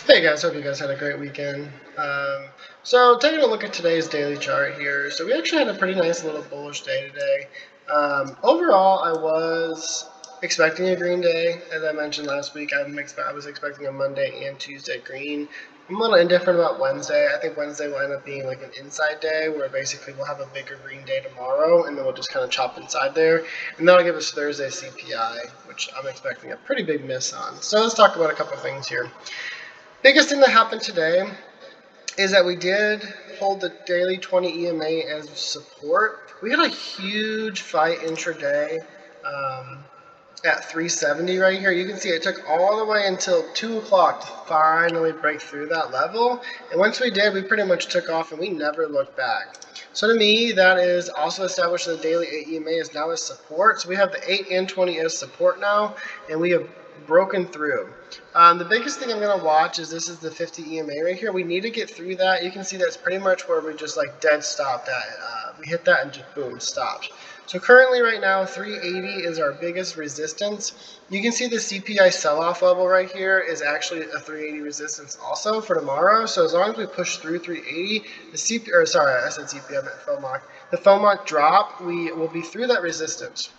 Hey guys, hope you guys had a great weekend. So taking a look at today's daily chart here, so we actually had a pretty nice little bullish day today. Overall, I was expecting a green day, as I mentioned last week. I was expecting a Monday and Tuesday green. I'm a little indifferent about Wednesday. I think Wednesday will end up being like an inside day, where basically we'll have a bigger green day tomorrow, and then we'll just kind of chop inside there, and that'll give us Thursday CPI, which I'm expecting a pretty big miss on. So let's talk about a couple things here. Biggest thing that happened today is that we did hold the daily 20 EMA as support. We had a huge fight intraday at 370 right here. You can see it took all the way until 2 o'clock to finally break through that level. And once we did, we pretty much took off and we never looked back. So to me, that is also established the daily 8 EMA is now as support. So we have the 8 and 20 as support now, and we have broken through. The biggest thing I'm going to watch is this is the 50 EMA right here. We need to get through that. You can see that's pretty much where we just like dead stopped at. We hit that and just boom, stopped. So currently right now, 380 is our biggest resistance. You can see the CPI sell-off level right here is actually a 380 resistance also for tomorrow. So as long as we push through 380, the I said CPI, I meant FOMOC. The FOMOC drop, we will be through that resistance.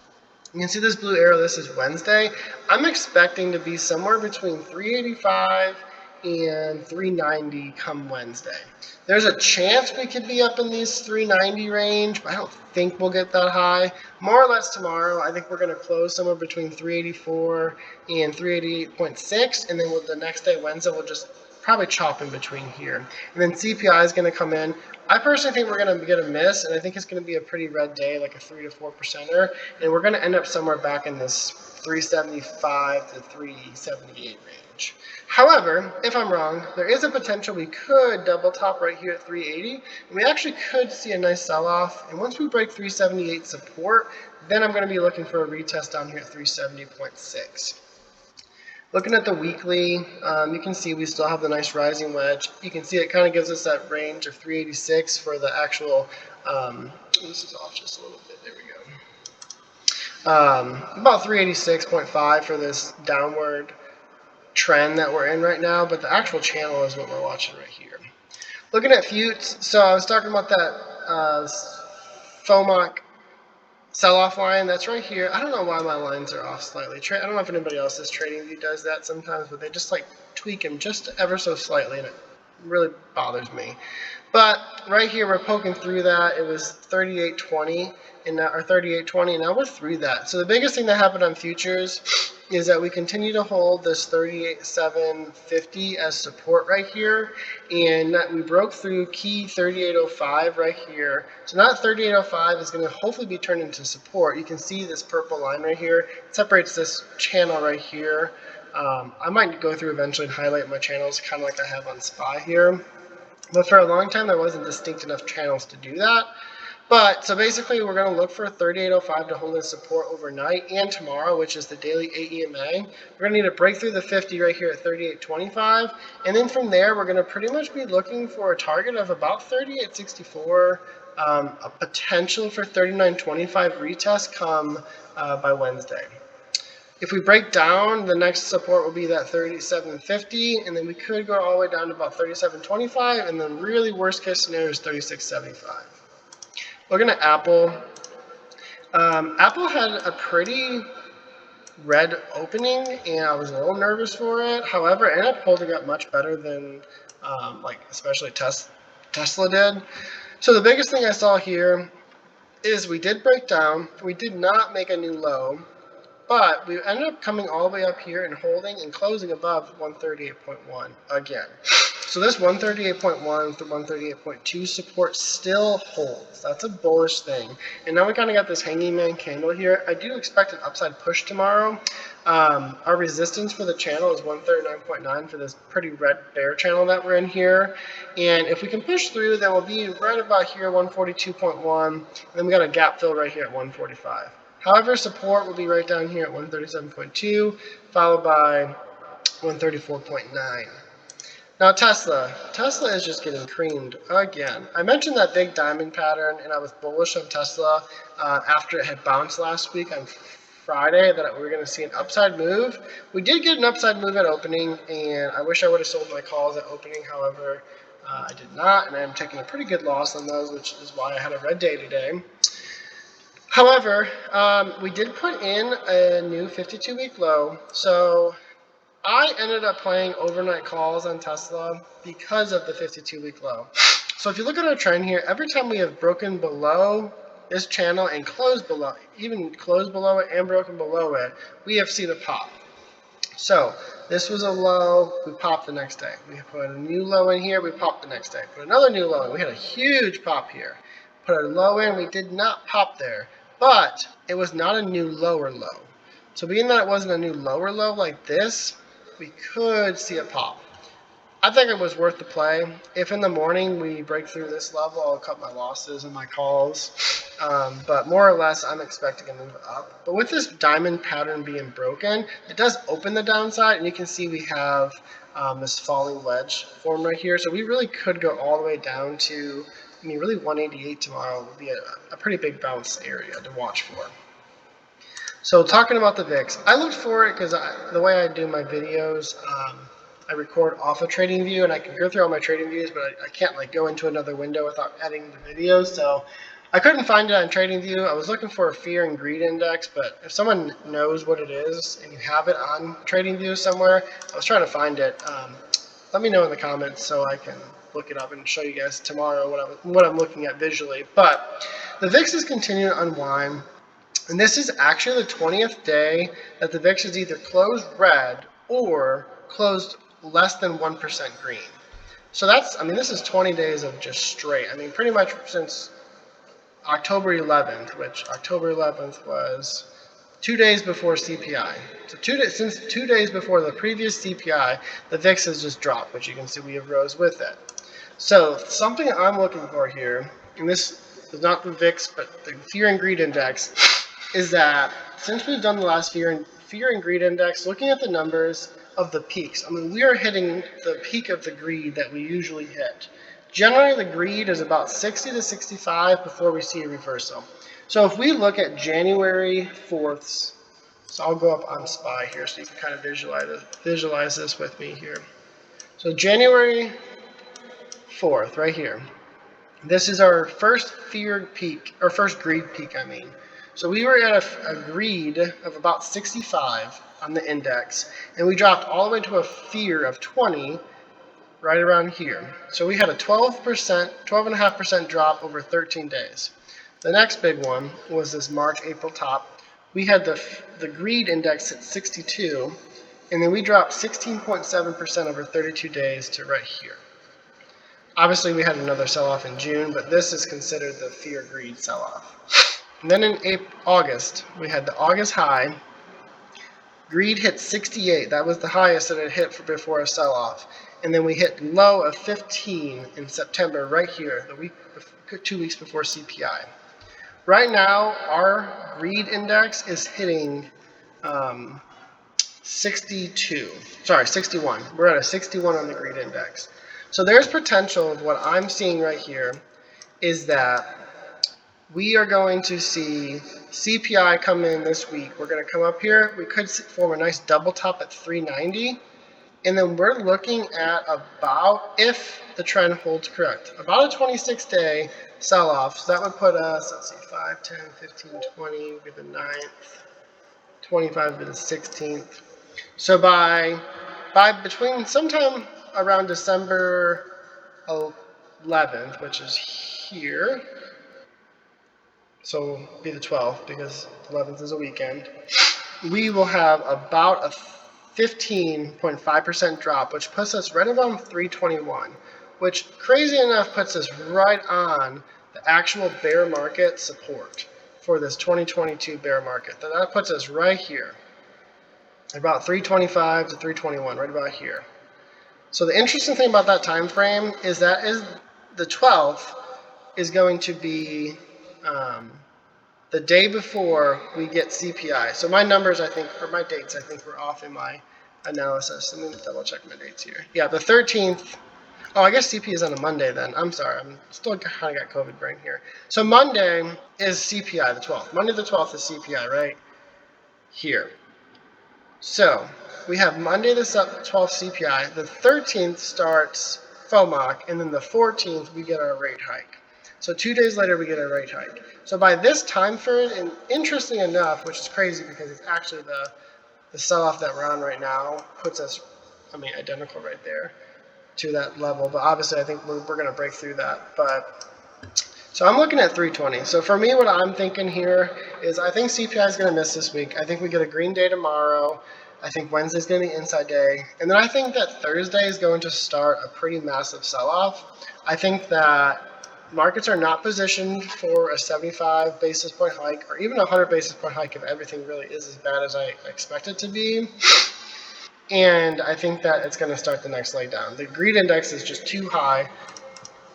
You can see this blue arrow, this is Wednesday. I'm expecting to be somewhere between 385 and 390 come Wednesday. There's a chance we could be up in these 390 range, but I don't think we'll get that high. More or less tomorrow, I think we're going to close somewhere between 384 and 388.6, and then the next day, Wednesday, we'll just probably chop in between here. And then CPI is going to come in. I personally think we're going to get a miss, and I think it's going to be a pretty red day, like a 3 to 4%er, and we're going to end up somewhere back in this 375 to 378 range. However, if I'm wrong, there is a potential we could double top right here at 380, and we actually could see a nice sell-off, and once we break 378 support, then I'm going to be looking for a retest down here at 370.6. Looking at the weekly, you can see we still have the nice rising wedge. You can see it kind of gives us that range of 386 for the actual, this is off just a little bit, there we go. About 386.5 for this downward trend that we're in right now, but the actual channel is what we're watching right here. Looking at Futes, so I was talking about that FOMOC sell-off line, that's right here. I don't know why my lines are off slightly. I don't know if anybody else is trading view does that sometimes, but they just like tweak them just ever so slightly, and it really bothers me. But right here, we're poking through that. It was 38.20 and now, or 38.20, and now we're through that. So the biggest thing that happened on futures is that we continue to hold this 38.750 as support right here, and we broke through key 38.05 right here. So that 38.05 is going to hopefully be turned into support. You can see this purple line right here. It separates this channel right here. I might go through eventually and highlight my channels kind of like I have on SPY here. But for a long time, there wasn't distinct enough channels to do that. But so basically, we're going to look for 38.05 to hold in support overnight and tomorrow, which is the daily 8 EMA. We're going to need to break through the 50 right here at 38.25. And then from there, we're going to pretty much be looking for a target of about 38.64, a potential for 39.25 retest come by Wednesday. If we break down, the next support will be that 37.50, and then we could go all the way down to about 37.25, and then really worst case scenario is 36.75. Looking at Apple, Apple had a pretty red opening, and I was a little nervous for it. However, it ended up holding up much better than, especially Tesla did. So the biggest thing I saw here is we did break down. We did not make a new low, but we ended up coming all the way up here and holding and closing above 138.1 again. So this 138.1 to 138.2 support still holds. That's a bullish thing. And now we kind of got this hanging man candle here. I do expect an upside push tomorrow. Our resistance for the channel is 139.9 for this pretty red bear channel that we're in here. And if we can push through, then we'll be right about here, 142.1. And then we got a gap fill right here at 145. However, support will be right down here at 137.2, followed by 134.9. Now Tesla is just getting creamed again. I mentioned that big diamond pattern, and I was bullish on Tesla after it had bounced last week on Friday that we were going to see an upside move. We did get an upside move at opening, and I wish I would have sold my calls at opening. However, I did not, and I'm taking a pretty good loss on those, which is why I had a red day today. However, we did put in a new 52-week low, so I ended up playing overnight calls on Tesla because of the 52-week low. So if you look at our trend here, every time we have broken below this channel and closed below, even closed below it and broken below it, we have seen a pop. So this was a low, we popped the next day. We put a new low in here, we popped the next day. Put another new low in, we had a huge pop here. Put a low in, we did not pop there, but it was not a new lower low. So being that it wasn't a new lower low like this, we could see a pop. I think it was worth the play. If in the morning we break through this level, I'll cut my losses and my calls. But more or less, I'm expecting a move up. But with this diamond pattern being broken, it does open the downside, and you can see we have this falling wedge form right here. So we really could go all the way down to, really 188 tomorrow would be a pretty big bounce area to watch for. So talking about the VIX, I looked for it because the way I do my videos, I record off of TradingView, and I can go through all my trading views, but I can't go into another window without editing the videos. So I couldn't find it on TradingView. I was looking for a fear and greed index, but if someone knows what it is and you have it on TradingView somewhere, I was trying to find it. Let me know in the comments so I can look it up and show you guys tomorrow what I'm looking at visually. But the VIX is continuing to unwind. And this is actually the 20th day that the VIX is either closed red or closed less than 1% green. So this is 20 days of just straight. Pretty much since October 11th, which October 11th was 2 days before CPI. So since 2 days before the previous CPI, the VIX has just dropped, which you can see we have rose with it. So something I'm looking for here, and this is not the VIX, but the fear and greed index, is that since we've done the last fear and greed index, looking at the numbers of the peaks, we are hitting the peak of the greed that we usually hit. Generally, the greed is about 60 to 65 before we see a reversal. So if we look at January 4th, so I'll go up on SPY here so you can kind of visualize this with me here. So January 4th, right here. This is our first fear peak, or first greed peak, So we were at a greed of about 65 on the index, and we dropped all the way to a fear of 20 right around here. So we had a 12.5% drop over 13 days. The next big one was this March-April top. We had the greed index at 62, and then we dropped 16.7% over 32 days to right here. Obviously, we had another sell-off in June, but this is considered the fear-greed sell-off. And then in August, we had the August high. Greed hit 68. That was the highest that it hit before a sell-off. And then we hit low of 15 in September, right here, 2 weeks before CPI. Right now, our greed index is hitting 61. We're at a 61 on the greed index. So there's potential of what I'm seeing right here is that we are going to see CPI come in this week. We're going to come up here. We could form a nice double top at 390. And then we're looking at about, if the trend holds correct, about a 26-day sell-off. So that would put us, let's see, 5, 10, 15, 20, would be the 9th, 25 would be the 16th. So by between sometime around December 11th, which is here, so it'll be the 12th because 11th is a weekend, we will have about a 15.5% drop, which puts us right around 321, which crazy enough puts us right on the actual bear market support for this 2022 bear market. That puts us right here, about 325 to 321, right about here. So the interesting thing about that time frame is that the 12th is going to be the day before we get CPI. So my numbers, or my dates, were off in my analysis. Let me double check my dates here. Yeah, the 13th. Oh, I guess CPI is on a Monday then. I'm sorry. I'm still kind of got COVID brain here. So Monday is CPI, the 12th. Monday the 12th is CPI, right? here. So we have Monday the 12th CPI, the 13th starts FOMOC, and then the 14th we get our rate hike. So 2 days later we get a rate hike. So by this time frame, and interesting enough, which is crazy because it's actually the sell-off that we're on right now puts us, identical right there to that level. But obviously I think we're going to break through that. So I'm looking at 320. So for me, what I'm thinking here is I think CPI is going to miss this week. I think we get a green day tomorrow. I think Wednesday's going to be inside day. And then I think that Thursday is going to start a pretty massive sell-off. I think that markets are not positioned for a 75 basis point hike or even a 100 basis point hike if everything really is as bad as I expect it to be. And I think that it's going to start the next leg down. The greed index is just too high.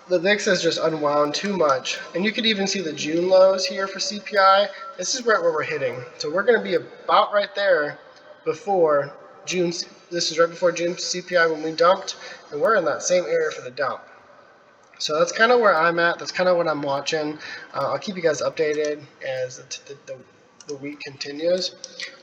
The VIX has just unwound too much. And you could even see the June lows here for CPI. This is right where we're hitting. So we're going to be about right there before June. This is right before June CPI when we dumped. And we're in that same area for the dump. So that's kind of where I'm at. That's kind of what I'm watching. I'll keep you guys updated as the week continues.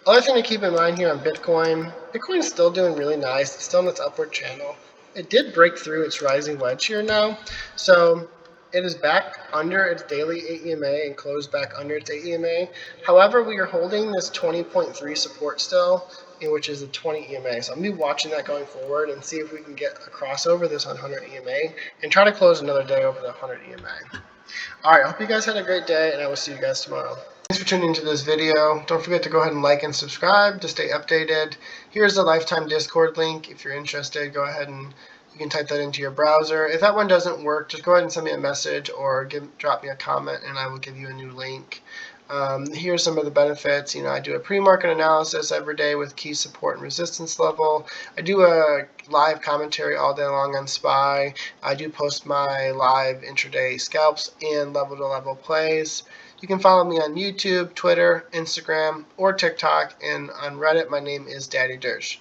Other thing to keep in mind here on Bitcoin, Bitcoin's still doing really nice. It's still in its upward channel. It did break through its rising wedge here now. So it is back under its daily AEMA and closed back under its AEMA. However, we are holding this 20.3 support still, which is the 20 EMA. So I'm going to be watching that going forward and see if we can get a crossover this 100 EMA and try to close another day over the 100 EMA. All right, I hope you guys had a great day, and I will see you guys tomorrow. Thanks for tuning into this video. Don't forget to go ahead and like and subscribe to stay updated. Here's the Lifetime Discord link. If you're interested, go ahead and you can type that into your browser. If that one doesn't work, just go ahead and send me a message or drop me a comment, and I will give you a new link. Here's some of the benefits. I do a pre-market analysis every day with key support and resistance level. I do a live commentary all day long on SPY. I do post my live intraday scalps and level-to-level plays. You can follow me on YouTube, Twitter, Instagram, or TikTok, and on Reddit, my name is Daddy Dersh.